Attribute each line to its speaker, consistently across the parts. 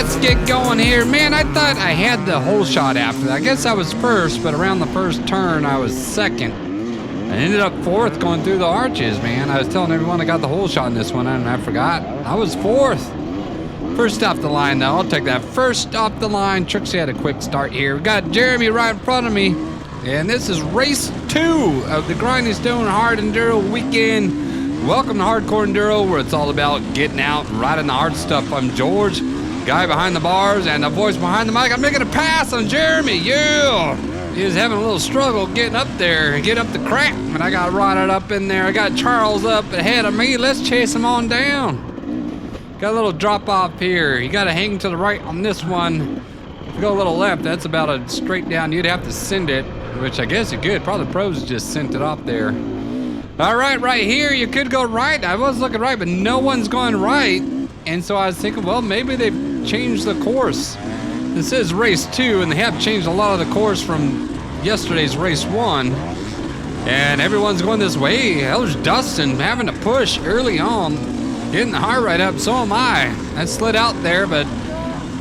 Speaker 1: let's get going here. Man, I thought I had the whole shot after that. I guess I was first, but around the first turn, I was second. I ended up fourth going through the arches, man. I was telling everyone I got the whole shot in this one, and I forgot. I was fourth. First off the line, though. I'll take that. First off the line. Trixie had a quick start here. We got Jeremy right in front of me. And this is race 2 of the Grinding Stone Hard Enduro weekend. Welcome to Hardcore Enduro, where it's all about getting out and riding the hard stuff. I'm George, guy behind the bars, and the voice behind the mic. I'm making a pass on Jeremy. Yeah! He was having a little struggle getting up there and get up the crap, and I got rotted up in there. I got Charles up ahead of me. Let's chase him on down. Got a little drop off here. You got to hang to the right on this one. If you go a little left, that's about a straight down. You'd have to send it, which I guess you could. Probably the pros just sent it off there. All right, right here, you could go right. I was looking right, but no one's going right. And so I was thinking, well, maybe they've changed the course. This is race 2, and they have changed a lot of the course from yesterday's race 1. And everyone's going this way. There's Dustin having to push early on, getting the heart rate up. So am I. I slid out there, but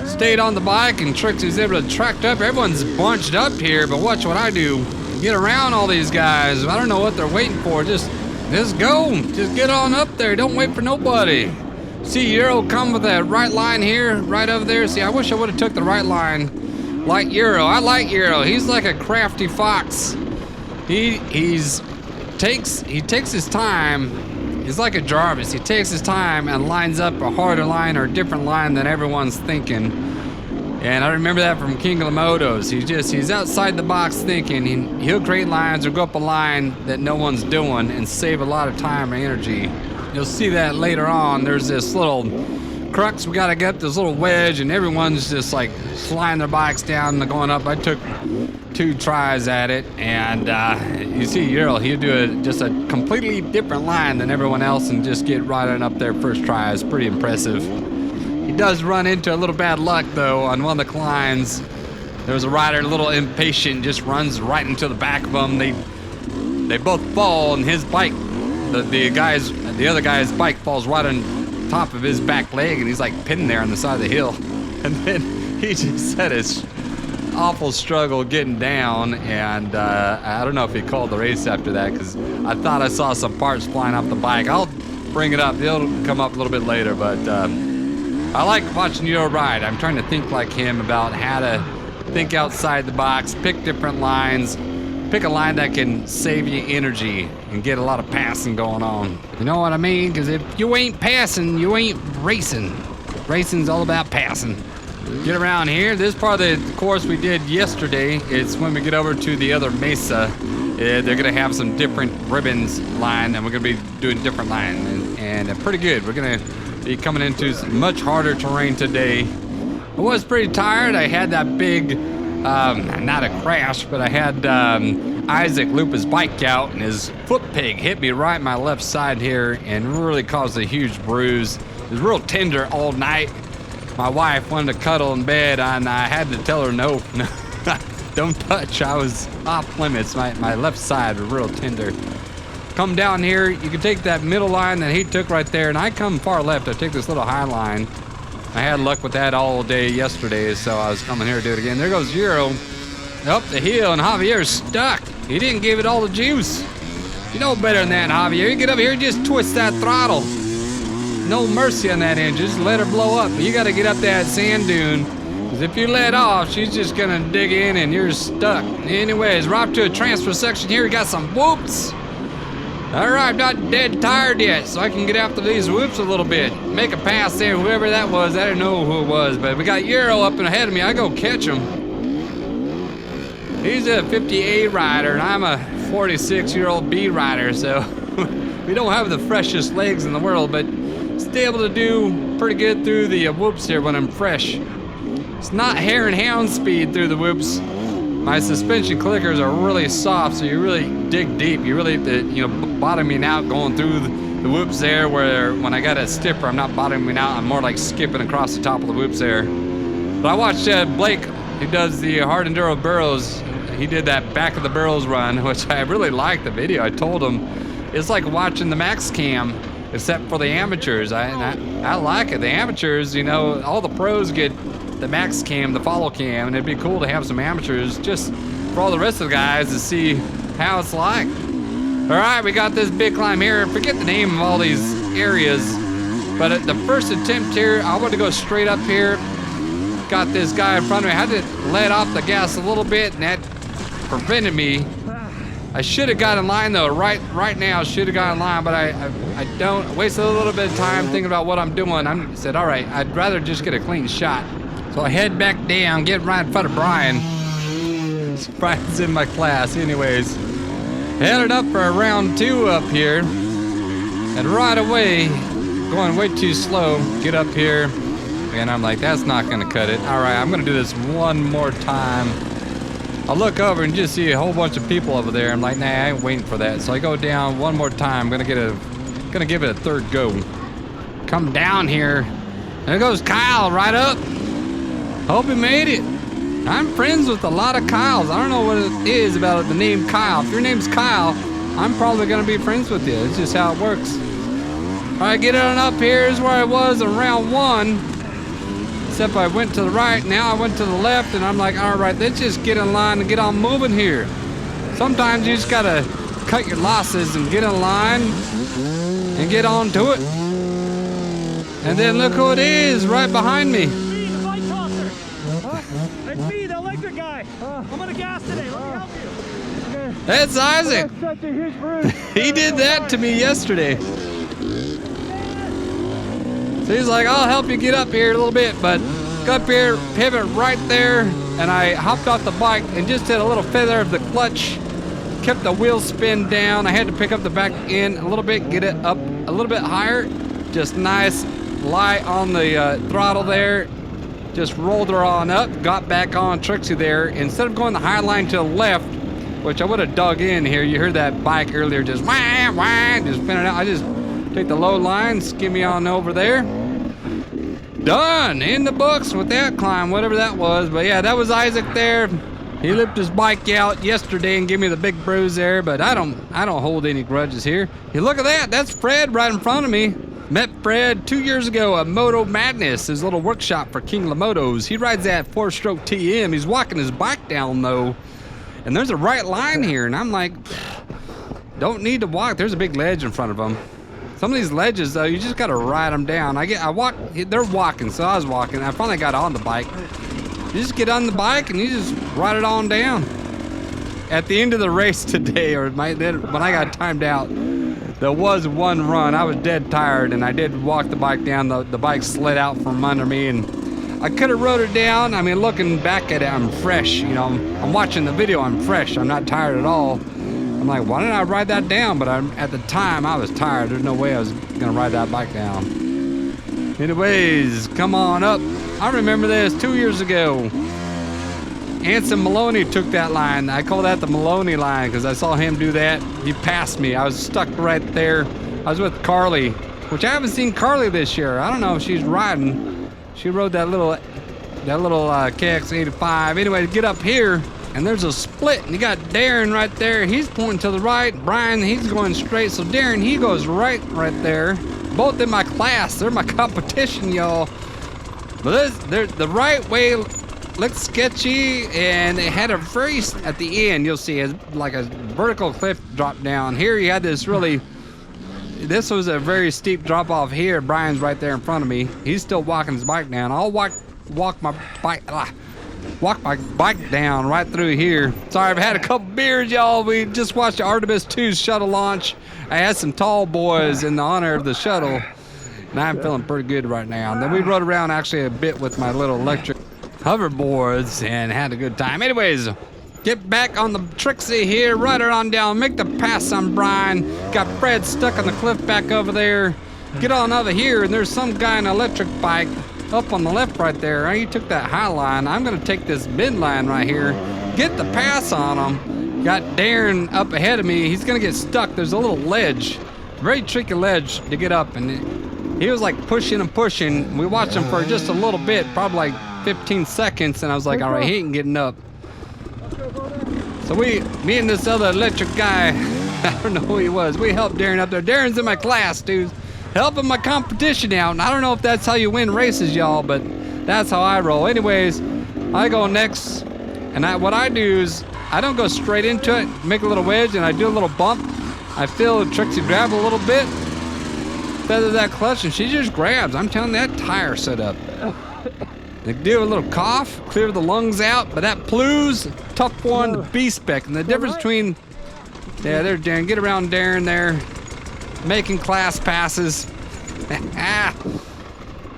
Speaker 1: stayed on the bike, and Trixie was able to track up. Everyone's bunched up here, but watch what I do. Get around all these guys. I don't know what they're waiting for. Just go. Just get on up there. Don't wait for nobody. See Euro come with that right line here, right over there. See, I wish I would have took the right line like Euro. I like Euro. He's like a crafty fox. He takes his time. He's like a Jarvis. He takes his time and lines up a harder line or a different line than everyone's thinking. And I remember that from King of the Motos. He's outside the box thinking. He'll create lines or go up a line that no one's doing and save a lot of time and energy. You'll see that later on. There's this little crux we gotta get, this little wedge, and everyone's just like sliding their bikes down and going up. I took 2 tries at it, and you see Earl, he'll do just a completely different line than everyone else and just get right on up there first try. It's pretty impressive. He does run into a little bad luck, though, on one of the climbs. There was a rider, a little impatient, just runs right into the back of him. They both fall, and his bike, the other guy's bike falls right on top of his back leg, and he's like pinned there on the side of the hill. And then he just had his awful struggle getting down, and I don't know if he called the race after that, because I thought I saw some parts flying off the bike. I'll bring it up. It'll come up a little bit later, but I like watching Euro ride. I'm trying to think like him about how to think outside the box, pick different lines, pick a line that can save you energy and get a lot of passing going on. You know what I mean? Because if you ain't passing, you ain't racing. Racing's all about passing. Get around here. This part of the course we did yesterday. It's when we get over to the other mesa. They're going to have some different ribbons line, and we're going to be doing different line. And pretty good. We're going to be coming into some much harder terrain today. I was pretty tired. I had that big, not a crash, but I had Isaac loop his bike out, and his foot peg hit me right in my left side here and really caused a huge bruise. It was real tender all night. My wife wanted to cuddle in bed, and I had to tell her no, don't touch. I was off limits. My left side was real tender. Come down here, you can take that middle line that he took right there, and I come far left. I take this little high line. I had luck with that all day yesterday, so I was coming here to do it again. There goes Euro up the hill, and Javier's stuck. He didn't give it all the juice. You know better than that, Javier. You get up here, just twist that throttle. No mercy on that engine, just let her blow up. But you gotta get up that sand dune, because if you let off, she's just gonna dig in and you're stuck. Anyways, we're off to a transfer section here. We got some whoops. All right, I'm not dead tired yet, so I can get after these whoops a little bit. Make a pass there, whoever that was. I don't know who it was, but we got Euro up and ahead of me. I go catch him. He's a 50A rider, and I'm a 46-year-old B rider, so we don't have the freshest legs in the world, but still able to do pretty good through the whoops here when I'm fresh. It's not hare and hound speed through the whoops. My suspension clickers are really soft, so you really dig deep. You really, bottoming out going through the whoops there, where when I got a stiffer, I'm not bottoming out. I'm more like skipping across the top of the whoops there. But I watched Blake, who does the Hard Enduro Burrows. He did that back of the barrels run, which I really liked the video. I told him it's like watching the Max Cam except for the amateurs. I like it. The amateurs, you know, all the pros get the max cam, the follow cam, and it'd be cool to have some amateurs just for all the rest of the guys to see how it's like. All right, we got this big climb here. Forget the name of all these areas, but at the first attempt here, I want to go straight up here. Got this guy in front of me. I had to let off the gas a little bit, and that prevented me. I should have got in line though. Right now, I should have got in line, but I don't. I wasted a little bit of time thinking about what I'm doing. I said, all right, I'd rather just get a clean shot. So I head back down, get right in front of Brian. Brian's in my class, anyways. Headed up for a round 2 up here, and right away, going way too slow. Get up here. And I'm like, that's not gonna cut it. All right, I'm gonna do this one more time. I look over and just see a whole bunch of people over there. I'm like, nah, I ain't waiting for that. So I go down one more time. Gonna give it a third go. Come down here. There goes Kyle right up. Hope he made it. I'm friends with a lot of Kyles. I don't know what it is about the name Kyle. If your name's Kyle, I'm probably gonna be friends with you. It's just how it works. All right, get on up here. Here's where I was in round 1. Except I went to the right, now I went to the left, and I'm like, all right, let's just get in line and get on moving here. Sometimes you just gotta cut your losses and get in line and get on to it. And then look who it is right behind me.
Speaker 2: It's me, the bike tosser. It's me, the electric guy. I'm on a gas today, let me help you.
Speaker 1: That's Isaac.
Speaker 2: Such a huge bruise.
Speaker 1: He did that to me yesterday. So he's like, I'll help you get up here a little bit, but got up here, pivot right there, and I hopped off the bike and just did a little feather of the clutch, kept the wheel spin down. I had to pick up the back end a little bit, get it up a little bit higher, just nice light on the throttle there, just rolled her on up, got back on Trixie there. Instead of going the high line to the left, which I would have dug in here, you heard that bike earlier just wah, wah, just spinning out. I just take the low line, skimmy on over there. Done in the books with that climb, whatever that was. But yeah, that was Isaac there. He lifted his bike out yesterday and gave me the big bruise there, but I don't hold any grudges here. Hey, look at that. That's Fred right in front of me. Met Fred 2 years ago at Moto Madness, his little workshop for King Lamotos. He rides that 4-stroke TM. He's walking his bike down though, and there's a right line here, and I'm like, don't need to walk. There's a big ledge in front of him. Some of these ledges, though, you just gotta ride them down. They're walking, so I was walking. I finally got on the bike. You just get on the bike and you just ride it on down. At the end of the race today, when I got timed out, there was one run. I was dead tired, and I did walk the bike down. The bike slid out from under me, and I could have rode it down. I mean, looking back at it, I'm fresh. You know, I'm watching the video, I'm fresh. I'm not tired at all. I'm like, why didn't I ride that down? But at the time, I was tired. There's no way I was gonna ride that bike down. Anyways, come on up. I remember this 2 years ago. Anson Maloney took that line. I call that the Maloney line because I saw him do that. He passed me. I was stuck right there. I was with Carly, which I haven't seen Carly this year. I don't know if she's riding. She rode that little KX85. Anyway, get up here. And there's a split, and you got Darren right there. He's pointing to the right. Brian, he's going straight. So Darren, he goes right there. Both in my class. They're my competition, y'all. But the right way looks sketchy, and it had a very, at the end, you'll see, like a vertical cliff drop down. Here you had this this was a very steep drop off here. Brian's right there in front of me. He's still walking his bike down. I'll walk my bike down right through here. Sorry, I've had a couple beers, y'all. We just watched the Artemis 2 shuttle launch. I had some tall boys in the honor of the shuttle, and I'm feeling pretty good right now. And then we rode around actually a bit with my little electric hoverboards and had a good time. Anyways, get back on the Trixie here, ride her on down, make the pass on Brian. Got Fred stuck on the cliff back over there. Get on over here, and there's some guy on an electric bike up on the left right there. He took that high line. I'm gonna take this mid line right here, get the pass on him. Got Darren up ahead of me. He's gonna get stuck. There's a little ledge, very tricky ledge to get up, and he was like pushing and pushing. We watched him for just a little bit, probably like 15 seconds, and I was like, all right, he ain't getting up. So me and this other electric guy, I don't know who he was, we helped Darren up there. Darren's in my class, dude. helping my competition out. And I don't know if that's how you win races, y'all, but that's how I roll. Anyways, I go next, and what I do is I don't go straight into it, make a little wedge, and I do a little bump. I feel Trixie grab a little bit, feather that clutch, and she just grabs. I'm telling you, that tire set up. They do a little cough, clear the lungs out, but that Plu's tough one, the B-spec, and the difference between, yeah, there's Darren, get around Darren there, making class passes.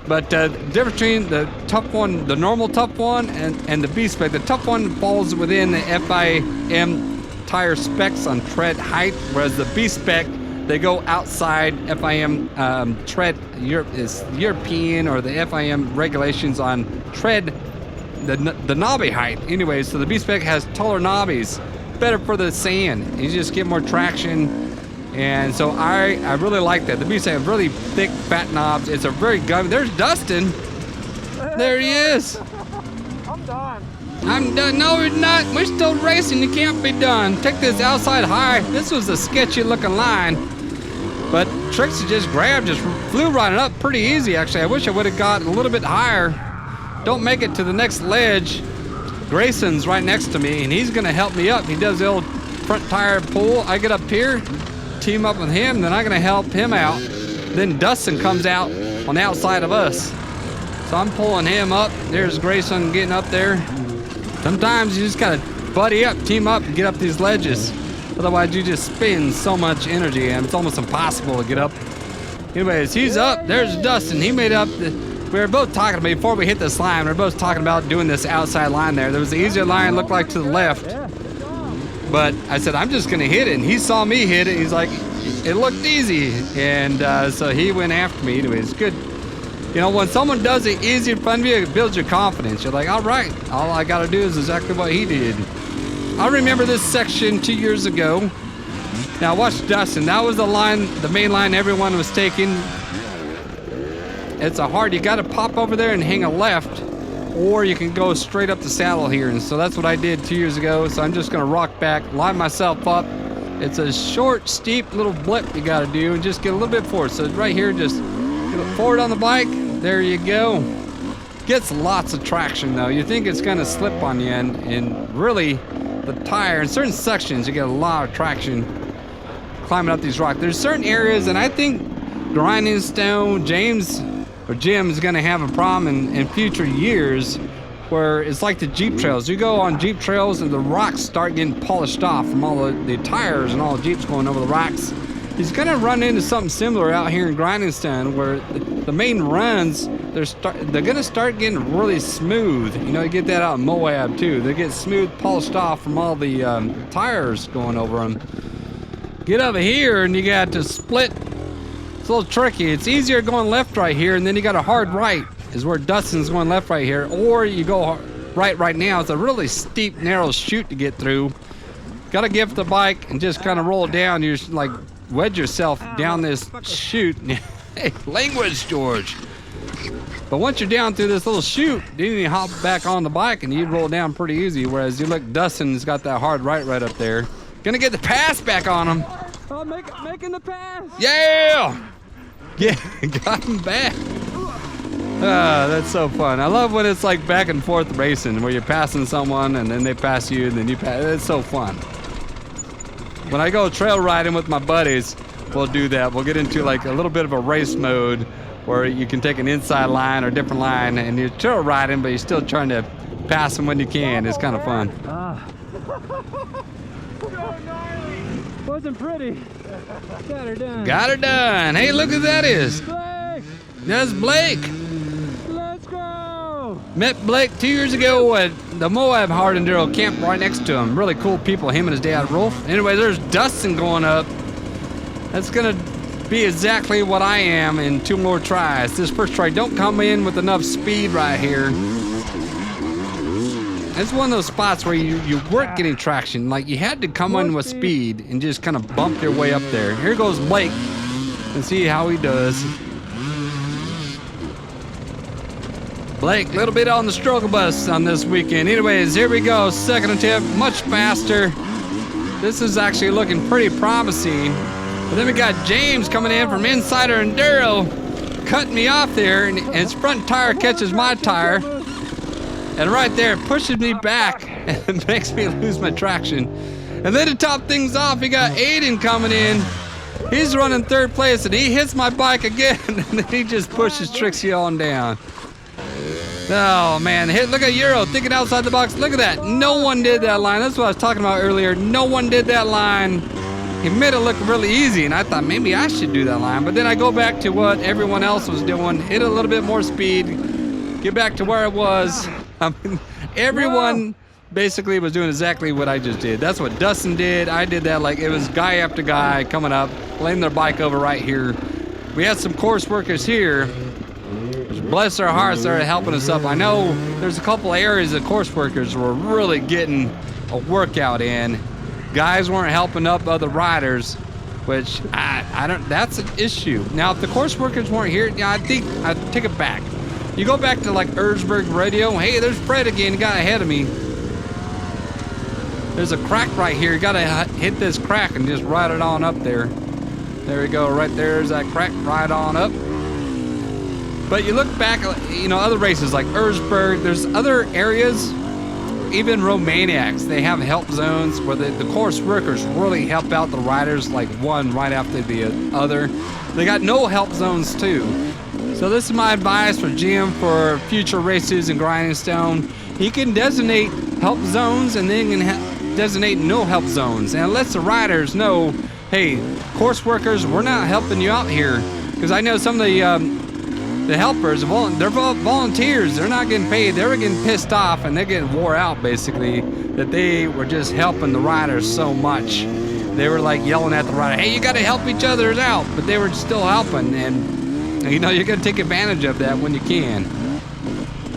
Speaker 1: But the difference between the tough one, the normal tough one, and the B-spec, the tough one falls within the FIM tire specs on tread height, whereas the B-spec, they go outside FIM tread, is European or the FIM regulations on tread, the knobby height. Anyway, so the B-spec has taller knobbies, better for the sand. You just get more traction. And so I really like that. The B-spec have really thick, fat knobs. It's a very gummy. There's Dustin. There he is.
Speaker 2: I'm done.
Speaker 1: I'm done. No, we're not. We're still racing. You can't be done. Take this outside high. This was a sketchy looking line. But Trixie just grabbed, just flew right up pretty easy, actually. I wish I would have got a little bit higher. Don't make it to the next ledge. Grayson's right next to me, and he's going to help me up. He does the old front tire pull. I get up here, team up with him, then I'm going to help him out. Then Dustin comes out on the outside of us. So I'm pulling him up. There's Grayson getting up there. Sometimes you just got to buddy up, team up, and get up these ledges. Otherwise, you just spend so much energy, and it's almost impossible to get up. Anyways, he's up. There's Dustin. He made up. We were both talking about, before we hit this line, we were both talking about doing this outside line there. There was the easier line, looked like to the left. But I said, I'm just going to hit it. And he saw me hit it. He's like, it looked easy. And so he went after me. Anyways, good. You know, when someone does it easy in front of you, it builds your confidence. You're like, all right, all I got to do is exactly what he did. I remember this section 2 years ago. Now watch Dustin. That was the line, the main line everyone was taking. It's a hard, you got to pop over there and hang a left, or you can go straight up the saddle here. And so that's what I did 2 years ago. So I'm just going to rock back, line myself up. It's a short, steep little blip you got to do, and just get a little bit forward. So right here, just get forward on the bike. There you go. Gets lots of traction though. You think it's going to slip on you, and really the tire in certain sections you get a lot of traction climbing up these rocks. There's certain areas, and I think Grinding Stone, Jim's going to have a problem in future years, where it's like the Jeep trails. You go on Jeep trails and the rocks start getting polished off from all the tires and all the Jeeps going over the rocks. He's going to run into something similar out here in Grinding Stone, where the main runs, they're going to start getting really smooth. You know, you get that out in Moab too. They get smooth, polished off from all the tires going over them. Get over here and you got to split. It's a little tricky. It's easier going left right here, and then you got a hard right is where Dustin's going left right here, or you go right now. It's a really steep, narrow chute to get through. Got to give the bike and just kind of roll down. You're like wedge yourself down this chute. Hey, language, George. But once you're down through this little chute, then you hop back on the bike and you roll down pretty easy. Whereas you look, Dustin's got that hard right up there. Gonna get the pass back on him.
Speaker 2: Oh, making the pass.
Speaker 1: Yeah! Yeah, got him back. That's so fun. I love when it's like back and forth racing, where you're passing someone and then they pass you and then you pass. It's so fun. When I go trail riding with my buddies, we'll do that. We'll get into like a little bit of a race mode where you can take an inside line or a different line, and you're trail riding, but you're still trying to pass them when you can. It's kind of fun.
Speaker 2: So gnarly. Wasn't pretty. Got her done.
Speaker 1: Got her done. Hey, look who that is.
Speaker 2: Blake.
Speaker 1: That's Blake.
Speaker 2: Let's go.
Speaker 1: Met Blake 2 years ago at the Moab Hard Enduro camp right next to him. Really cool people, him and his dad, Rolf. Anyway, there's Dustin going up. That's going to be exactly what I am in 2 more tries. This first try, don't come in with enough speed right here. It's one of those spots where you weren't getting traction. Like, you had to come in with speed and just kind of bump your way up there. Here goes Blake. And see how he does. Blake, a little bit on the struggle bus on this weekend. Anyways, here we go. Second attempt, much faster. This is actually looking pretty promising. But then we got James coming in from Insider Enduro, cutting me off there, and his front tire catches my tire. And right there, it pushes me back and makes me lose my traction. And then to top things off, we got Aiden coming in. He's running third place, and he hits my bike again, and then he just pushes Trixie on down. Oh, man. Look at Euro thinking outside the box. Look at that. No one did that line. That's what I was talking about earlier. No one did that line. He made it look really easy, and I thought maybe I should do that line. But then I go back to what everyone else was doing, hit a little bit more speed, get back to where it was. I mean, everyone basically was doing exactly what I just did. That's what Dustin did. I did that like it was guy after guy coming up, laying their bike over right here. We had some course workers here. Bless their hearts, they're helping us up. I know there's a couple areas the course workers were really getting a workout in. Guys weren't helping up other riders, which I don't. That's an issue. Now, if the course workers weren't here, yeah, I think I'd take it back. You go back to like Erzberg Radio. Hey, there's Fred again. He got ahead of me. There's a crack right here. You gotta hit this crack and just ride it on up there. There we go. Right there's that crack. Ride on up. But you look back, you know, other races like Erzberg. There's other areas. Even Romaniacs, they have help zones where the course workers really help out the riders, like one right after the other. They got no help zones too. So this is my advice for Jim for future races in Grindstone. He can designate help zones and then can designate no help zones, and it lets the riders know, hey, course workers, we're not helping you out here. Because I know some of the helpers, they're volunteers. They're not getting paid. They were getting pissed off and they're getting wore out, basically, that they were just helping the riders so much. They were like yelling at the rider, hey, you got to help each other out. But they were still helping. And, you know, you're going to take advantage of that when you can.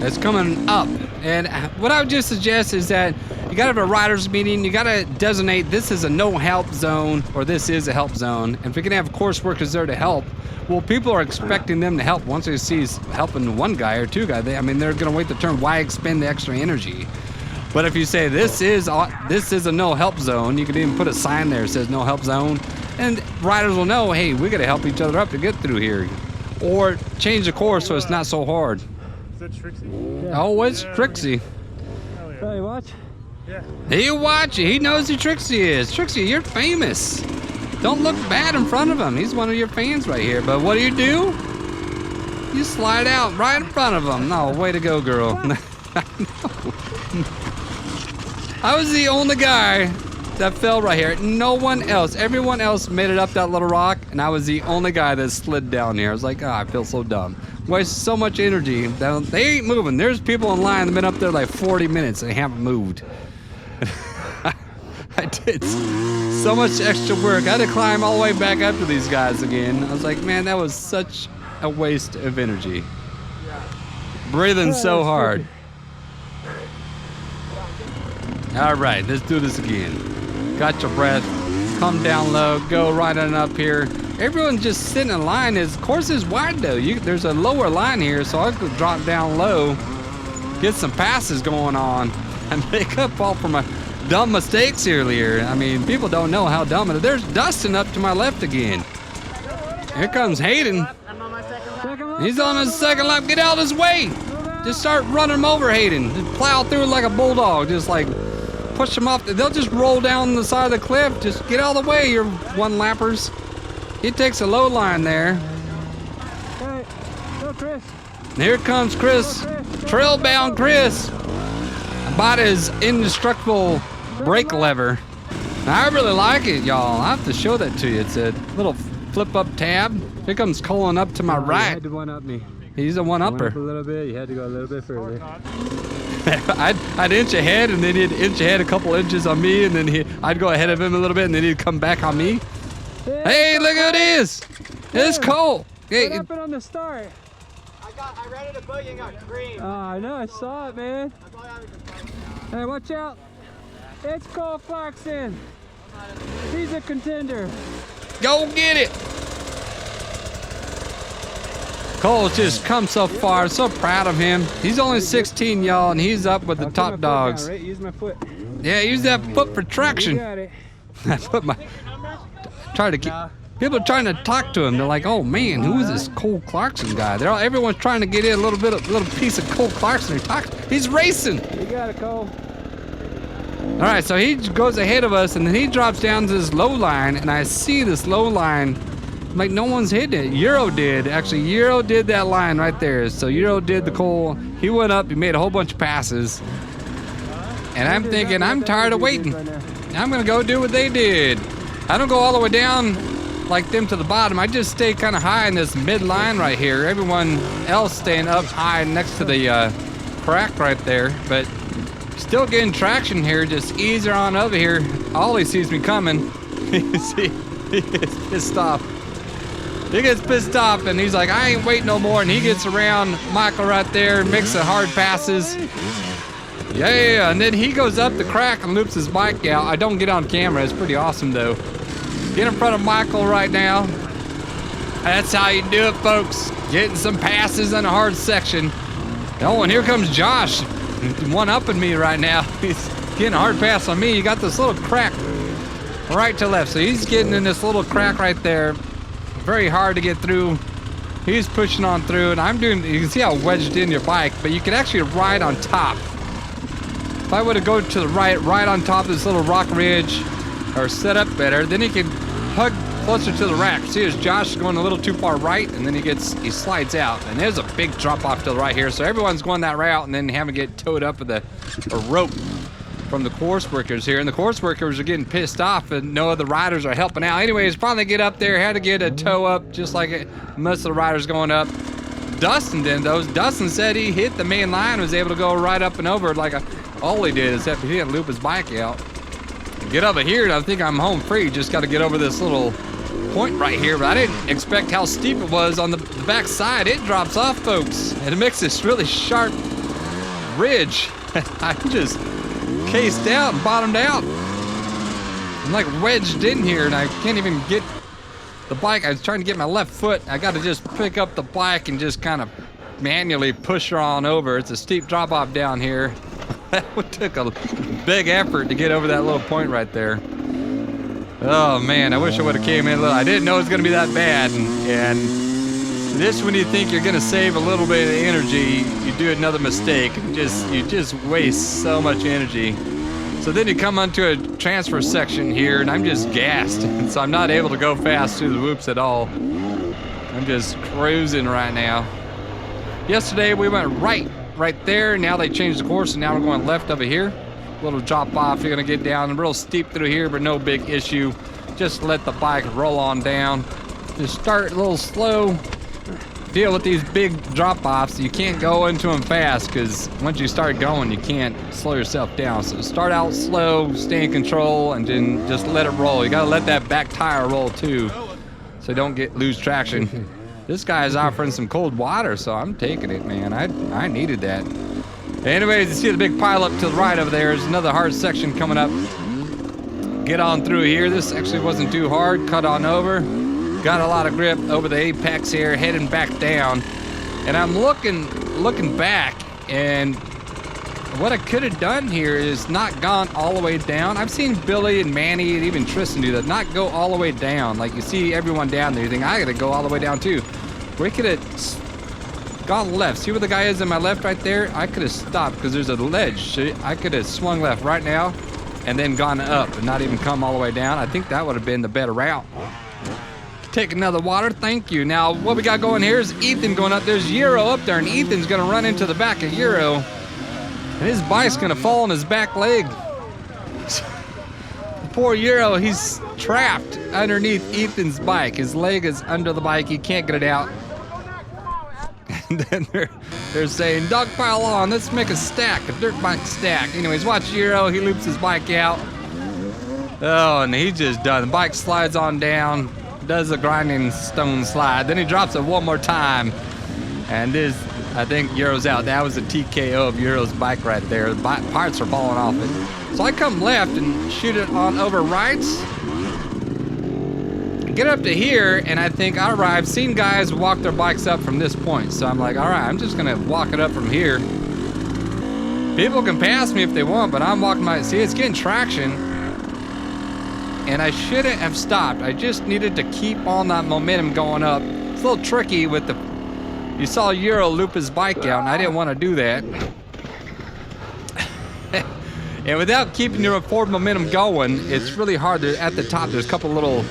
Speaker 1: It's coming up. And what I would just suggest is that you got to have a riders meeting. You got to designate this is a no help zone or this is a help zone. And if we can have course workers there to help, well, people are expecting them to help. Once they see helping one guy or two guys, they're going to wait the turn. Why expend the extra energy? But if you say this is a no help zone, you can even put a sign there that says no help zone, and riders will know, hey, we got to help each other up to get through here, or change the course so it's not so hard.
Speaker 2: Is that Trixie?
Speaker 1: Yeah. Oh, it's Trixie.
Speaker 2: Hell yeah.
Speaker 3: Hey, watch.
Speaker 2: Yeah.
Speaker 1: He watch. He knows who Trixie is. Trixie, you're famous. Don't look bad in front of him. He's one of your fans right here. But what do? You slide out right in front of him. No, way to go, girl. I was the only guy that fell right here. No one else. Everyone else made it up that little rock, and I was the only guy that slid down here. I was like, oh, I feel so dumb. Waste so much energy. They ain't moving. There's people in line that have been up there like 40 minutes and they haven't moved. I did so much extra work. I had to climb all the way back up to these guys again. I was like, man, that was such a waste of energy. Breathing so hard. All right, let's do this again. Got your breath. Come down low. Go right on up here. Everyone's just sitting in line. This course is wide though. There's a lower line here, so I could drop down low, get some passes going on, and make up all for my dumb mistakes earlier. I mean, people don't know how dumb it is. There's Dustin up to my left again. Here comes Hayden. He's on his second lap. Get out of his way. Just start running him over, Hayden. Just plow through like a bulldog. Just like push them off. They'll just roll down the side of the cliff. Just get out of the way, you one-lappers. He takes a low line there.
Speaker 3: Hey, go, Chris.
Speaker 1: And here comes Chris. Trail-bound Chris. About his indestructible brake lever. Now, I really like it, y'all. I have to show that to you. It's a little flip-up tab. Here comes Colin up to my right.
Speaker 3: You had to one-up me.
Speaker 1: He's a one-upper.
Speaker 3: Went up a little bit. You had to go a little bit further.
Speaker 1: I'd inch ahead, and then he'd inch ahead a couple inches on me, and then I'd go ahead of him a little bit, and then he'd come back on me. Hey, look who it is! It's Cole. Hey,
Speaker 3: What happened on the start?
Speaker 4: I ran into a buggy and got creamed.
Speaker 3: Oh, I know. I saw it, man. Hey, watch out. It's Cole Clarkson. He's a contender.
Speaker 1: go get it! Cole's just come so far. So proud of him. He's only 16, y'all, and he's up with the top dogs.
Speaker 3: Down, right? Use my foot.
Speaker 1: Yeah, use that foot for traction.
Speaker 3: You got it.
Speaker 1: I put my... Try to keep... People are trying to talk to him. They're like, "Oh man, who is this Cole Clarkson guy?" Everyone's trying to get in a little piece of Cole Clarkson. He's racing.
Speaker 3: You got it, Cole.
Speaker 1: All right, so he goes ahead of us, and then he drops down to this low line, and I see this low line, like no one's hitting it. Euro did. Actually, Euro did that line right there. So Euro did the Cole. He went up, he made a whole bunch of passes. And I'm thinking, I'm tired of waiting. I'm gonna go do what they did. I don't go all the way down like them to the bottom. I just stay kind of high in this mid line right here. Everyone else staying up high next to the crack right there. But still getting traction here, just easier on over here. Ollie sees me coming. He gets pissed off. He gets pissed off and he's like, I ain't waiting no more. And he gets around Michael right there, makes the hard passes. Yeah, and then he goes up the crack and loops his bike out. I don't get on camera, it's pretty awesome though. Get in front of Michael right now. That's how you do it, folks. Getting some passes in a hard section. Oh, and here comes Josh. One-upping me right now. He's getting a hard pass on me. You got this little crack right to left. So he's getting in this little crack right there. Very hard to get through. He's pushing on through, and I'm doing, you can see how wedged in your bike, but you can actually ride on top. If I were to go to the right on top of this little rock ridge, or set up better, then he can hug closer to the rack. See, there's Josh going a little too far right, and then he slides out. And there's a big drop off to the right here. So everyone's going that route, and then having to get towed up with a rope from the course workers here. And the course workers are getting pissed off, and no other riders are helping out. Anyways, finally get up there, had to get a tow up, just like most of the riders going up. Dustin did those. Dustin said he hit the main line, was able to go right up and over like all he did, except he didn't loop his bike out. Get over here, and I think I'm home free. Just got to get over this little point right here, but I didn't expect how steep it was on the back side. It drops off, folks, and it makes this really sharp ridge. I'm just cased out and bottomed out. I'm like wedged in here, and I can't even get the bike. I was trying to get my left foot. I got to just pick up the bike and just kind of manually push her on over. It's a steep drop off down here. That took a big effort to get over that little point right there. Oh man, I wish I would have came in a little. I didn't know it was going to be that bad. And this, when you think you're going to save a little bit of energy, you do another mistake. You just waste so much energy. So then you come onto a transfer section here, and I'm just gassed. So I'm not able to go fast through the whoops at all. I'm just cruising right now. Yesterday we went right there. Now they changed the course, and now we're going left over here. Little drop off. You're gonna get down real steep through here, but no big issue. Just let the bike roll on down. Just start a little slow. Deal with these big drop offs. You can't go into them fast, because once you start going, you can't slow yourself down. So start out slow, stay in control, and then just let it roll. You gotta let that back tire roll too, so you don't lose traction. This guy is offering some cold water, so I'm taking it, man. I needed that. Anyways, you see the big pile up to the right over there. There's another hard section coming up. Get on through here. This actually wasn't too hard. Cut on over. Got a lot of grip over the apex here, heading back down. And I'm looking back, and what I could have done here is not gone all the way down. I've seen Billy and Manny and even Tristan do that, not go all the way down. Like you see everyone down there, you think, I gotta go all the way down too. We could have gone left. See where the guy is in my left right there? I could have stopped because there's a ledge. So I could have swung left right now and then gone up and not even come all the way down. I think that would have been the better route. Take another water, thank you. Now what we got going here is Ethan going up. There's Euro up there, and Ethan's gonna run into the back of Euro. And his bike's gonna fall on his back leg. Poor Euro, he's trapped underneath Ethan's bike. His leg is under the bike, he can't get it out. And then they're saying, dog pile on, let's make a stack, a dirt bike stack. Anyways, watch Euro, he loops his bike out. Oh, and he's just done. The bike slides on down, does a grinding stone slide, then he drops it one more time. And this, I think Euro's out. That was a TKO of Euro's bike right there. The parts are falling off it. So I come left and shoot it on over right. Get up to here, and I think, all right, I've seen guys walk their bikes up from this point. So I'm like, all right, I'm just gonna walk it up from here. People can pass me if they want, but I'm walking my, see, it's getting traction. and I shouldn't have stopped. I just needed to keep on that momentum going up. It's a little tricky with the, you saw Euro loop his bike out, and I didn't want to do that. And without keeping your forward momentum going, it's really hard to, at the top, there's a couple little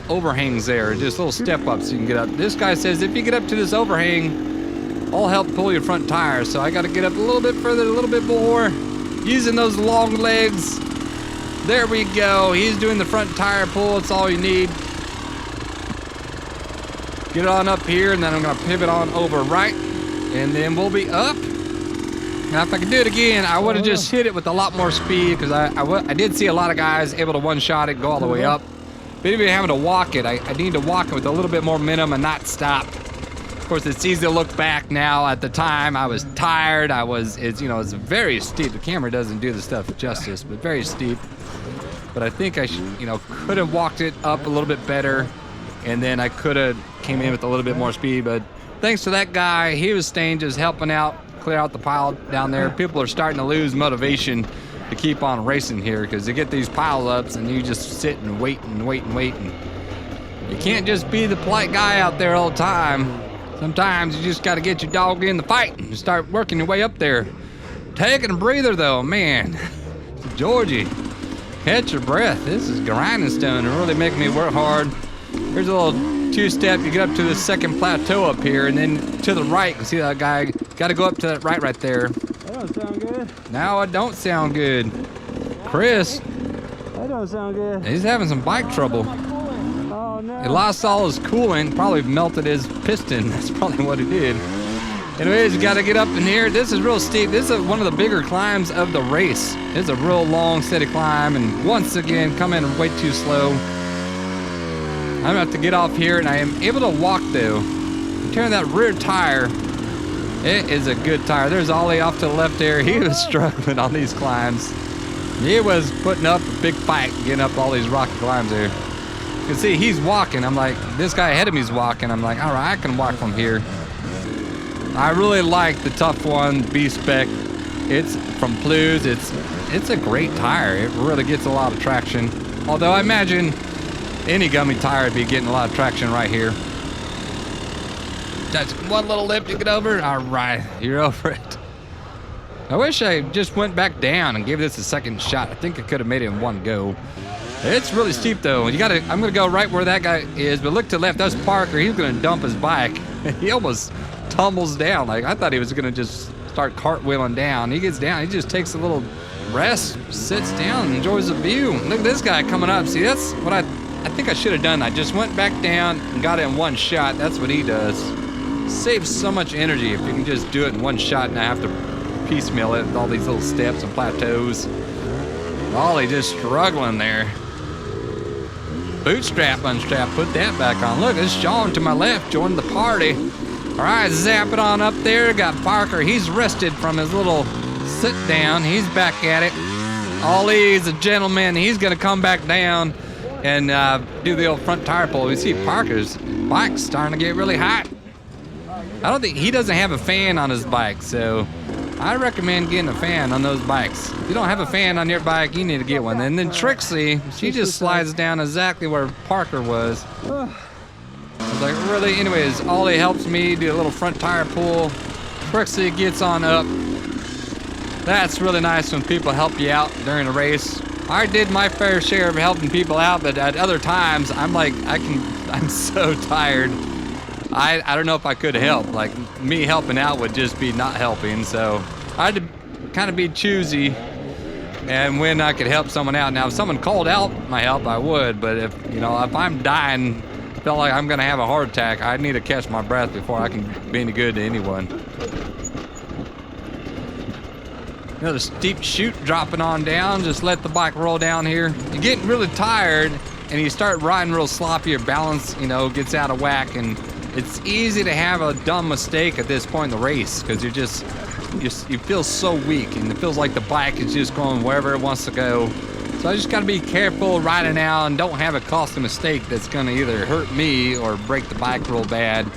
Speaker 1: overhangs there, just little step ups you can get up. This guy says if you get up to this overhang, I'll help pull your front tire. So I got to get up a little bit further, a little bit more, using those long legs. There we go. He's doing the front tire pull. It's all you need. Get on up here, and then I'm going to pivot on over right, and then we'll be up. Now, if I could do it again, I would have just hit it with a lot more speed, because I did see a lot of guys able to one-shot it, go all the way up. But even having to walk it, I need to walk it with a little bit more momentum and not stop. Of course, it's easy to look back now. At the time, I was tired. It's very steep. The camera doesn't do the stuff justice, but very steep. But I think I could have walked it up a little bit better, and then I could have came in with a little bit more speed. But thanks to that guy, he was staying, just helping out, clear out the pile down there. People are starting to lose motivation to keep on racing here, because you get these pile-ups and you just sit and wait and wait and wait. And you can't just be the polite guy out there all the time. Sometimes you just got to get your dog in the fight and start working your way up there. Taking a breather though, man. Georgie, catch your breath. This is grinding stone and really making me work hard. Here's a little two-step. You get up to the second plateau up here, and then to the right, you see that guy? Got to go up to that right there.
Speaker 3: That don't sound good.
Speaker 1: Now it don't sound good. Chris,
Speaker 3: That don't sound good.
Speaker 1: he's having some bike trouble.
Speaker 3: Oh no.
Speaker 1: He lost all his coolant, probably melted his piston. That's probably what he did. Anyways, you got to get up in here. This is real steep. This is one of the bigger climbs of the race. It's a real long, steady climb, and once again, come in way too slow. I'm gonna have to get off here, and I am able to walk though. Turn that rear tire. It is a good tire. There's Ollie off to the left there. He was struggling on these climbs. He was putting up a big fight, getting up all these rocky climbs there. You can see he's walking. I'm like, this guy ahead of me is walking. I'm like, all right, I can walk from here. I really like the tough one, B-Spec. It's from Plues. It's a great tire. It really gets a lot of traction. Although I imagine any gummy tire would be getting a lot of traction right here. That's one little lip to get over. All right, you're over it. I wish I just went back down and gave this a second shot. I think I could have made it in one go. It's really steep though. I'm gonna go right where that guy is, but look to the left, that's Parker. He's gonna dump his bike. He almost tumbles down. Like, I thought he was gonna just start cartwheeling down. He gets down, he just takes a little rest, sits down, and enjoys the view. Look at this guy coming up. See, that's what I think I should have done. I just went back down and got it in one shot. That's what he does. Saves so much energy if you can just do it in one shot and not have to piecemeal it with all these little steps and plateaus. Ollie just struggling there. Bootstrap, unstrap, put that back on. Look, it's Sean to my left, joining the party. All right, zap it on up there. Got Parker, he's rested from his little sit down. He's back at it. Ollie's a gentleman. He's gonna come back down and do the old front tire pull. You see Parker's bike's starting to get really hot. I don't think, he doesn't have a fan on his bike, so I recommend getting a fan on those bikes. If you don't have a fan on your bike, you need to get one. And then Trixie, she just slides down exactly where Parker was. I was like, really? Anyways, Ollie helps me do a little front tire pull. Trixie gets on up. That's really nice when people help you out during a race. I did my fair share of helping people out, but at other times, I'm like, I'm so tired. I don't know if I could help. Like, me helping out would just be not helping. So I had to kind of be choosy and when I could help someone out. Now, if someone called out my help, I would. But if I'm dying, felt like I'm gonna have a heart attack, I need to catch my breath before I can be any good to anyone. Another steep chute dropping on down. Just let the bike roll down here. You're getting really tired and you start riding real sloppy. Your balance, gets out of whack, and it's easy to have a dumb mistake at this point in the race because you feel so weak and it feels like the bike is just going wherever it wants to go. So I just got to be careful riding out and don't have it cost a mistake that's going to either hurt me or break the bike real bad.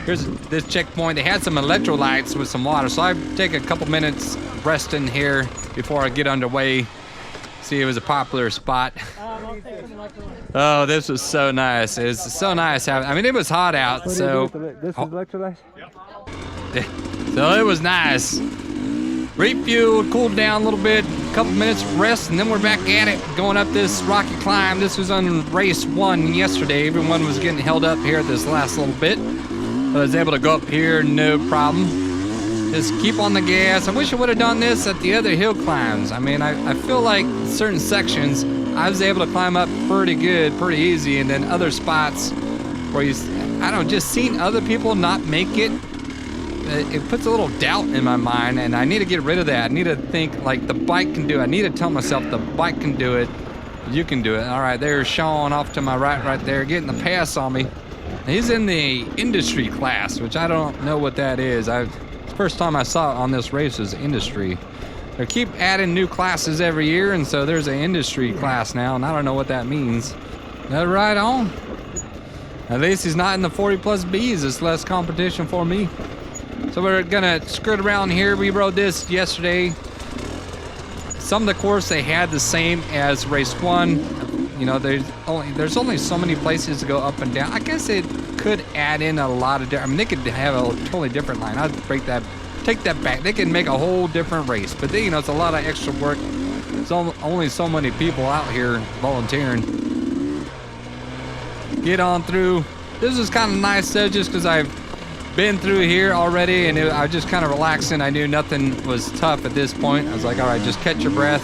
Speaker 1: Here's this checkpoint. They had some electrolytes with some water, so I take a couple minutes resting here before I get underway. See, it was a popular spot. Oh, this was so nice. It's so nice having. I mean, it was hot out, so.
Speaker 3: This is electrolyte.
Speaker 1: So it was nice. Refueled, cooled down a little bit, a couple minutes of rest, and then we're back at it, going up this rocky climb. This was on race 1 yesterday. Everyone was getting held up here at this last little bit. But I was able to go up here, no problem. Just keep on the gas. I wish I would have done this at the other hill climbs. I mean, I feel like certain sections, I was able to climb up pretty good, pretty easy, and then other spots where I don't know, just seeing other people not make it, it puts a little doubt in my mind, and I need to get rid of that. I need to think like the bike can do it. I need to tell myself the bike can do it. You can do it. All right, there's Sean off to my right there, getting the pass on me. He's in the industry class, which I don't know what that is. The first time I saw it on this race was industry. They keep adding new classes every year, and so there's an industry class now, and I don't know what that means. That right on. At least he's not in the 40 plus Bs. It's less competition for me. So we're gonna skirt around here. We rode this yesterday. Some of the course they had the same as race 1. You know, there's only so many places to go up and down. I guess it could add in a lot of different. I mean, they could have a totally different line. I'd take that back. They can make a whole different race. But then, you know, it's a lot of extra work. There's only so many people out here volunteering. Get on through. This is kind of nice though, just because I've been through here already, and I was just kind of relaxing. I knew nothing was tough at this point. I was like, all right, just catch your breath.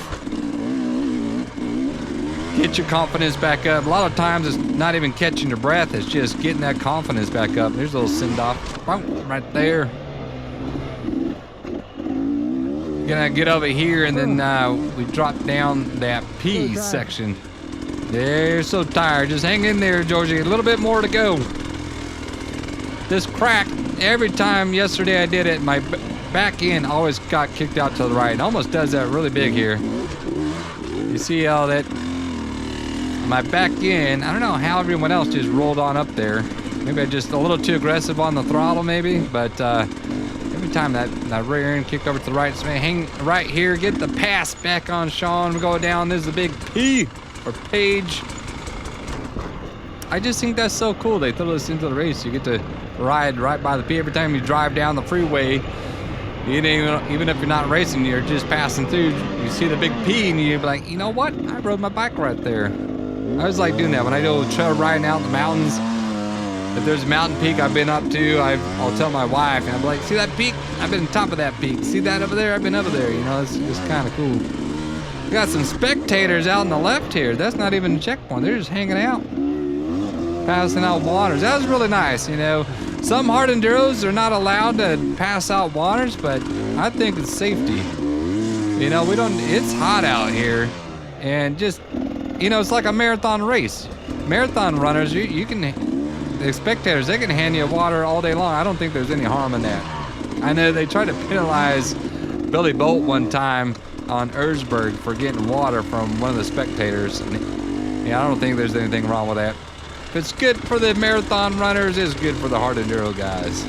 Speaker 1: Get your confidence back up. A lot of times it's not even catching your breath, it's just getting that confidence back up. There's a little send-off right there. Gonna get over here, and then we drop down that P section. They're so tired. Just hang in there, Georgie. A little bit more to go. This crack, every time yesterday I did it, my back end always got kicked out to the right. It almost does that really big here. You see all that? My back end, I don't know how everyone else just rolled on up there. Maybe I just a little too aggressive on the throttle maybe, but every time that rear end kicked over to the right, so hang right here, get the pass back on Sean. We go down, there's the big P or page. I just think that's so cool. They throw this into the race. You get to ride right by the P. Every time you drive down the freeway, even if you're not racing, you're just passing through, you see the big P and you're like, you know what? I rode my bike right there. I was like doing that when I go trail riding out in the mountains. If there's a mountain peak I've been up to, I'll tell my wife, and I'm like, see that peak? I've been on top of that peak. See that over there? I've been over there. You know, it's just kind of cool. We got some spectators out on the left here. That's not even a checkpoint. They're just hanging out, passing out waters. That was really nice, you know. Some hard enduros are not allowed to pass out waters, but I think it's safety. You know, it's hot out here, and just, you know, it's like a marathon race. Marathon runners, the spectators, they can hand you water all day long. I don't think there's any harm in that. I know they tried to penalize Billy Bolt one time on Erzberg for getting water from one of the spectators. And, yeah, I don't think there's anything wrong with that. If it's good for the marathon runners, it's good for the hard enduro guys.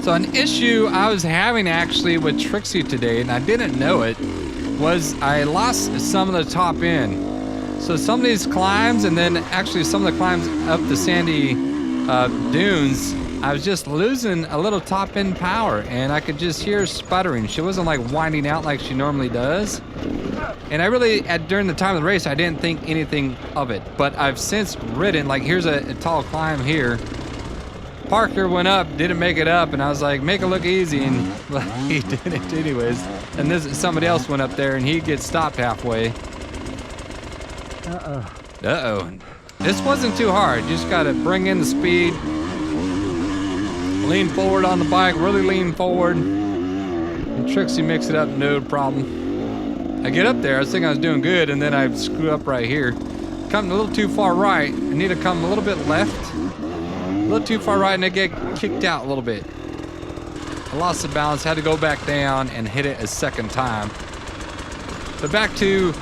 Speaker 1: So an issue I was having actually with Trixie today, and I didn't know it, was I lost some of the top end. So some of these climbs, and then actually some of the climbs up the sandy dunes, I was just losing a little top end power, and I could just hear sputtering. She wasn't like winding out like she normally does. And I really, during the time of the race, I didn't think anything of it. But I've since ridden, like here's a tall climb here. Parker went up, didn't make it up, and I was like, make it look easy, and well, he did it anyways. And somebody else went up there, and he gets stopped halfway. Uh-oh. This wasn't too hard. You just gotta bring in the speed. Lean forward on the bike, really lean forward. And Trixie makes it up, no problem. I get up there, I was thinking I was doing good, and then I screw up right here. Coming a little too far right. I need to come a little bit left. A little too far right, and I get kicked out a little bit. I lost the balance, had to go back down and hit it a second time. But back to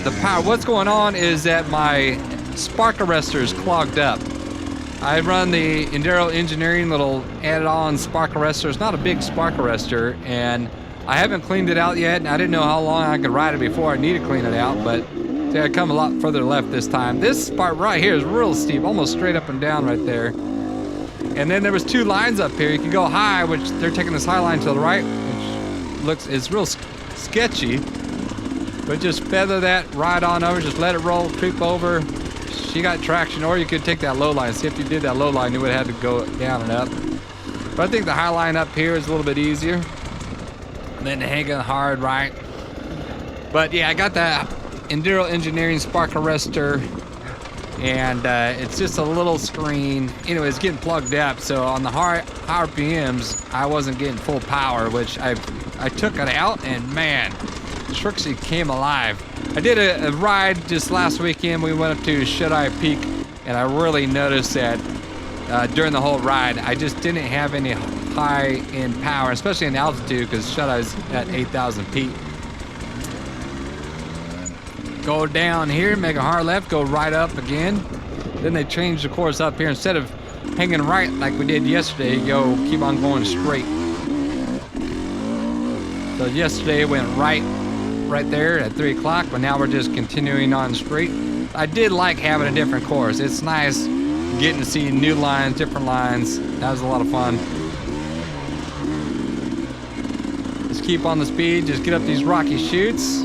Speaker 1: the power. What's going on is that my spark arrestor is clogged up. I run the Enduro Engineering little added-on spark arrestor. It's not a big spark arrestor, and I haven't cleaned it out yet, and I didn't know how long I could ride it before I need to clean it out, but See, I come a lot further left this time. This part right here is real steep, almost straight up and down right there. And then there was 2 lines up here. You can go high, which they're taking this high line to the right, which is real sketchy. But just feather that right on over, just let it roll, creep over. She got traction, or you could take that low line. See, if you did that low line, you would have had to go down and up. But I think the high line up here is a little bit easier. And then hanging hard right. But yeah, I got that Enduro Engineering spark arrestor, and it's just a little screen. Anyway, it's getting plugged up, so on the high RPMs, I wasn't getting full power, which I took it out, and man, Trixie came alive. I did a ride just last weekend. We went up to Shut-Eye Peak, and I really noticed that during the whole ride, I just didn't have any high in power, especially in altitude, because Shut-Eye's at 8,000 feet. Go down here, make a hard left, go right up again. Then they changed the course up here. Instead of hanging right like we did yesterday, keep on going straight. So yesterday went right there at 3 o'clock, but now we're just continuing on straight. I did like having a different course. It's nice getting to see new lines, different lines. That was a lot of fun. Just keep on the speed, just get up these rocky chutes.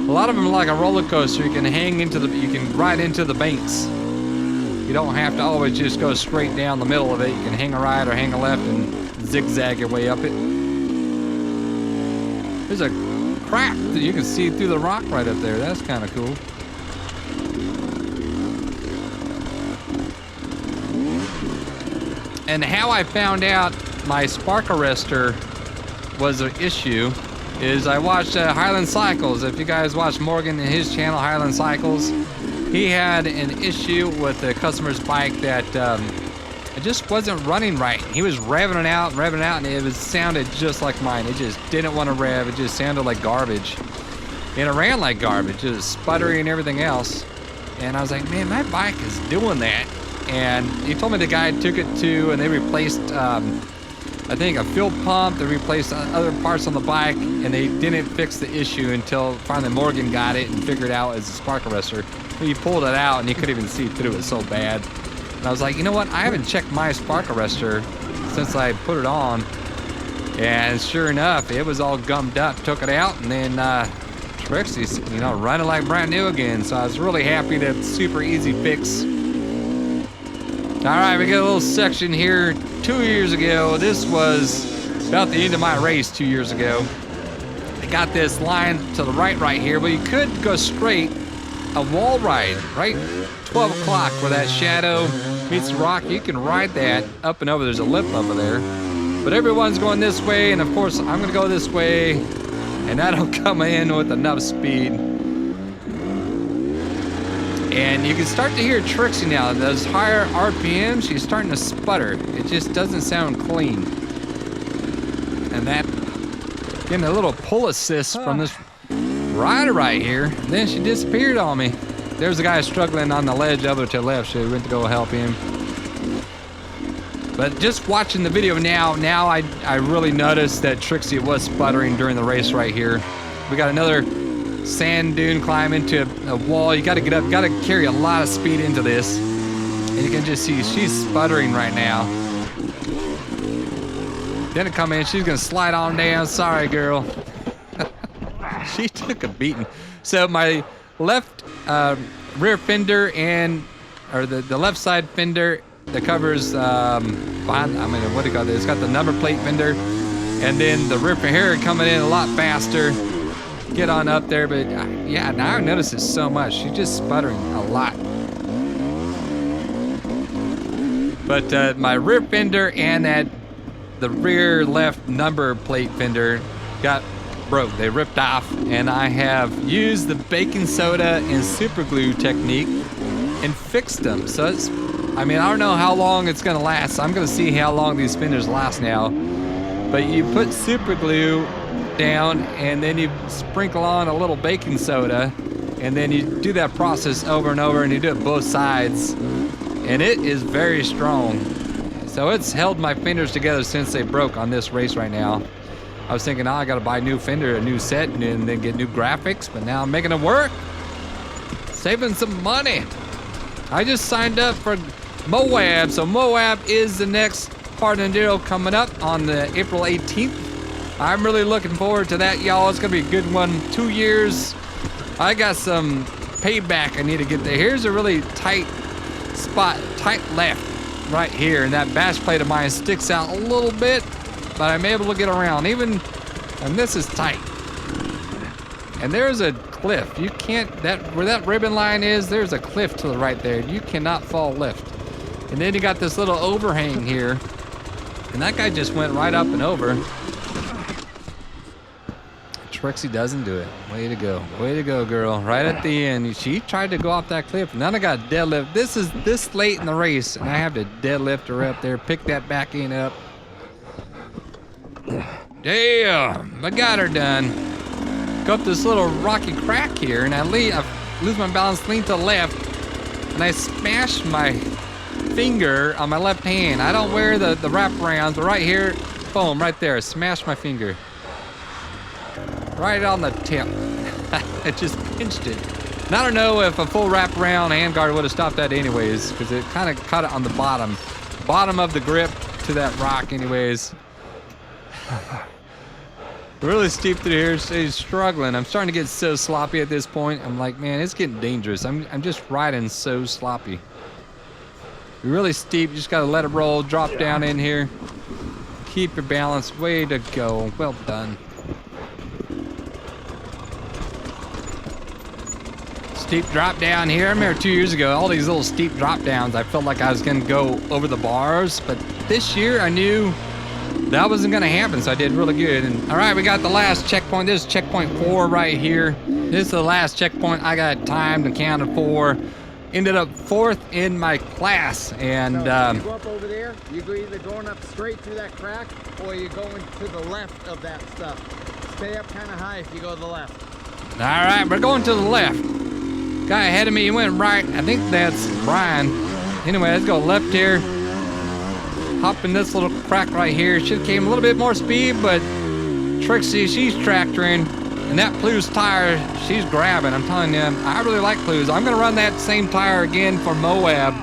Speaker 1: A lot of them are like a roller coaster. You can you can ride into the banks. You don't have to always just go straight down the middle of it. You can hang a right or hang a left and zigzag your way up it. There's a crack that you can see through the rock right up there. That's kind of cool. And how I found out my spark arrestor was an issue is I watched Highland Cycles. If you guys watch Morgan and his channel, Highland Cycles, he had an issue with a customer's bike that it just wasn't running right. He was revving it out, and it sounded just like mine. It just didn't want to rev. It just sounded like garbage. And it ran like garbage, just sputtering and everything else. And I was like, man, my bike is doing that. And he told me the guy took it to, and they replaced I think a fuel pump. They replaced other parts on the bike, and they didn't fix the issue until finally Morgan got it and figured out as a spark arrestor. He pulled it out, and you couldn't even see through it, so bad. And I was like, you know what? I haven't checked my spark arrestor since I put it on. And sure enough, it was all gummed up. Took it out, and then Trixie's, running like brand new again. So I was really happy that super easy fix. All right, we got a little section here. 2 years ago, this was about the end of my race 2 years ago. I got this line to the right here, but you could go straight a wall ride, right? 12 o'clock where that shadow meets the rock. You can ride that up and over. There's a lip over there. But everyone's going this way, and of course, I'm gonna go this way, and I don't come in with enough speed. And you can start to hear Trixie now. Those higher RPMs, she's starting to sputter. It just doesn't sound clean. And that, getting a little pull assist from this rider right here. And then she disappeared on me. There's a guy struggling on the ledge over to the left, so we went to go help him. But just watching the video now I really noticed that Trixie was sputtering during the race right here. We got another sand dune climb into a wall. You got to get up, got to carry a lot of speed into this, and you can just see she's sputtering right now. Then it come in, she's gonna slide on down. Sorry, girl. She took a beating. So my left rear fender or the left side fender that covers behind, what do you call this? It's got the number plate fender, and then the rear fender coming in a lot faster. Get on up there, but yeah, now I notice it so much. She's just sputtering a lot. But my rear fender and the rear left number plate fender broke. They ripped off, and I have used the baking soda and super glue technique and fixed them. So I don't know how long it's gonna last. I'm gonna see how long these fenders last now. But you put super glue down, and then you sprinkle on a little baking soda, and then you do that process over and over, and you do it both sides, and it is very strong. So it's held my fenders together since they broke on this race right now. I was thinking, I gotta buy a new fender, a new set, and then get new graphics, but now I'm making it work. saving some money. I just signed up for Moab, so Moab is the next part of Enduro coming up on the April 18th. I'm really looking forward to that, y'all. It's gonna be a good one. 2 years. I got some payback I need to get there. Here's a really tight spot, tight left right here, and that bash plate of mine sticks out a little bit, but I'm able to get around even, and this is tight. And there's a cliff. You can't, where that ribbon line is, there's a cliff to the right there. You cannot fall left. And then you got this little overhang here, and that guy just went right up and over. Trixie doesn't do it. Way to go. Way to go, girl. Right at the end. She tried to go off that cliff, and then I got deadlift. This is this late in the race, and I have to deadlift her up there, pick that back end up. Damn, I got her done. Go up this little rocky crack here, and I lose my balance, lean to the left, and I smash my finger on my left hand. I don't wear the wraparounds, but right here, boom, right there, smash my finger. Right on the tip. It just pinched it. And I don't know if a full wraparound handguard would have stopped that anyways, because it kind of caught it on the bottom of the grip to that rock anyways. Really steep through here. She's struggling. I'm starting to get so sloppy at this point. I'm like, man, it's getting dangerous. I'm just riding so sloppy. Really steep. You just got to let it roll. Drop down in here. Keep your balance. Way to go. Well done. Steep drop down here. I remember 2 years ago, all these little steep drop downs, I felt like I was going to go over the bars. But this year, I knew that wasn't going to happen, so I did really good. And all right, we got the last checkpoint. This is checkpoint 4 right here. This is the last checkpoint I got timed and counted for. Ended up 4th in my class. And
Speaker 5: so you go up over there, you go either going up straight through that crack, or you're going to the left of that stuff. Stay up kind of high if you go to the left.
Speaker 1: All right, we're going to the left. Guy ahead of me, he went right. I think that's Brian. Anyway, let's go left here. Hop in this little crack right here. Should have came a little bit more speed, but Trixie, she's tractoring. And that Plu's tire, she's grabbing. I'm telling you, I really like Plu's. I'm gonna run that same tire again for Moab.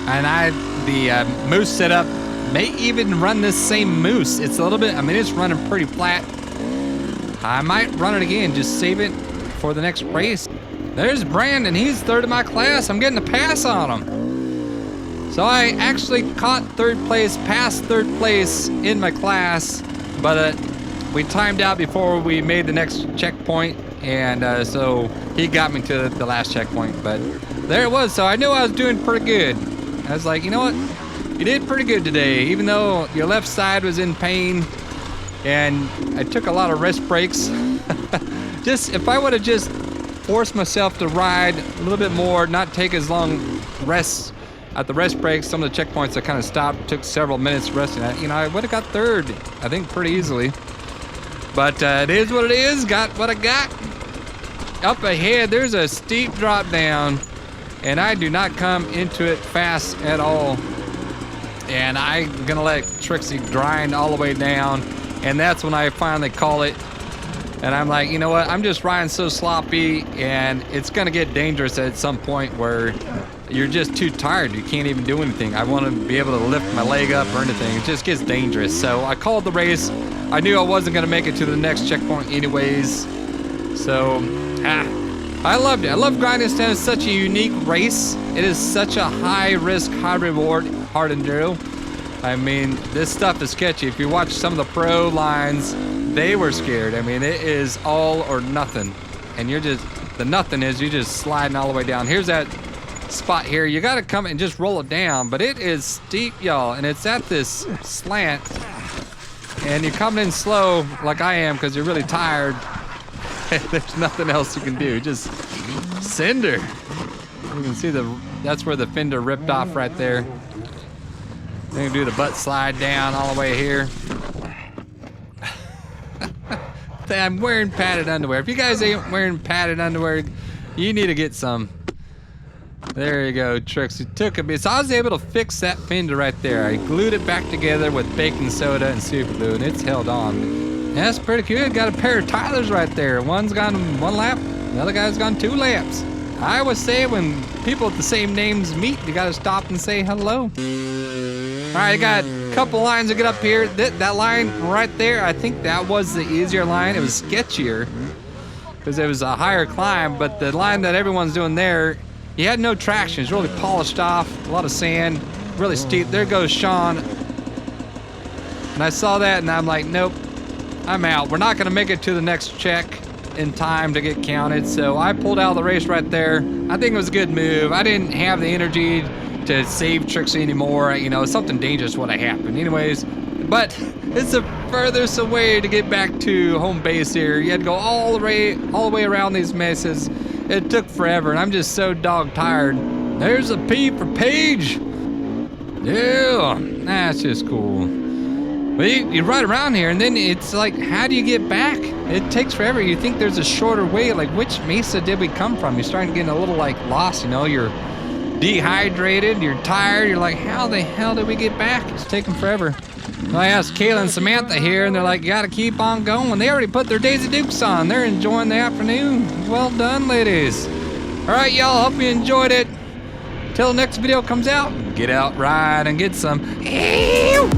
Speaker 1: And the moose setup may even run this same moose. It's a little bit, I mean, it's running pretty flat. I might run it again, just save it for the next race. There's Brandon, he's 3rd in my class. I'm getting a pass on him. So I actually caught 3rd place, passed 3rd place in my class, but we timed out before we made the next checkpoint, and so he got me to the last checkpoint, but there it was. So I knew I was doing pretty good. I was like, you know what? You did pretty good today, even though your left side was in pain, and I took a lot of rest breaks. If I would have just forced myself to ride a little bit more, not take as long rests at the rest breaks. Some of the checkpoints I kind of stopped, took several minutes resting at. You know, I would have got 3rd, I think, pretty easily. But it is what it is. Got what I got. Up ahead, there's a steep drop down, and I do not come into it fast at all. And I'm gonna let Trixie grind all the way down, and that's when I finally call it. And I'm like, you know what? I'm just riding so sloppy, and it's gonna get dangerous at some point where you're just too tired. You can't even do anything. I want to be able to lift my leg up or anything. It just gets dangerous. So I called the race. I knew I wasn't gonna make it to the next checkpoint anyways. So, I loved it. I love grinding stand. It's such a unique race. It is such a high risk, high reward, hard enduro. I mean, this stuff is sketchy. If you watch some of the pro lines, they were scared. I mean, it is all or nothing. And the nothing is you're just sliding all the way down. Here's that spot here. You gotta come and just roll it down, but it is steep, y'all, and it's at this slant. And you're coming in slow like I am because you're really tired. There's nothing else you can do. Just send her. You can see that's where the fender ripped off right there. Then you do the butt slide down all the way here. I'm wearing padded underwear. If you guys ain't wearing padded underwear, you need to get some. There you go, Trixie. Took a bit. So I was able to fix that fender right there. I glued it back together with baking soda and super glue, and it's held on. That's pretty good. Got a pair of Tylers right there. One's gone 1 lap, the other guy's gone 2 laps. I always say when people with the same names meet, you gotta stop and say hello. All right, I got a couple lines to get up here. That line right there, I think that was the easier line. It was sketchier because it was a higher climb, but the line that everyone's doing there, you had no traction. It's really polished off, a lot of sand, really steep. There goes Sean. And I saw that and I'm like, nope, I'm out. We're not gonna make it to the next check in time to get counted. So I pulled out of the race right there. I think it was a good move. I didn't have the energy to save Trixie anymore. You know, something dangerous would have happened anyways. But it's the furthest away to get back to home base here. You had to go all the way around these messes. It took forever, and I'm just so dog tired. There's a P for Paige. Yeah, that's just cool. But you ride around here, and then it's like, how do you get back? It takes forever. You think there's a shorter way. Like, which mesa did we come from? You're starting to get a little, like, lost, you know? You're dehydrated, you're tired. You're like, how the hell did we get back? It's taking forever. Well, I asked Kayla and Samantha here, and they're like, you gotta keep on going. They already put their Daisy Dukes on. They're enjoying the afternoon. Well done, ladies. All right, y'all, hope you enjoyed it. Till the next video comes out, get out, ride, and get some. Ew!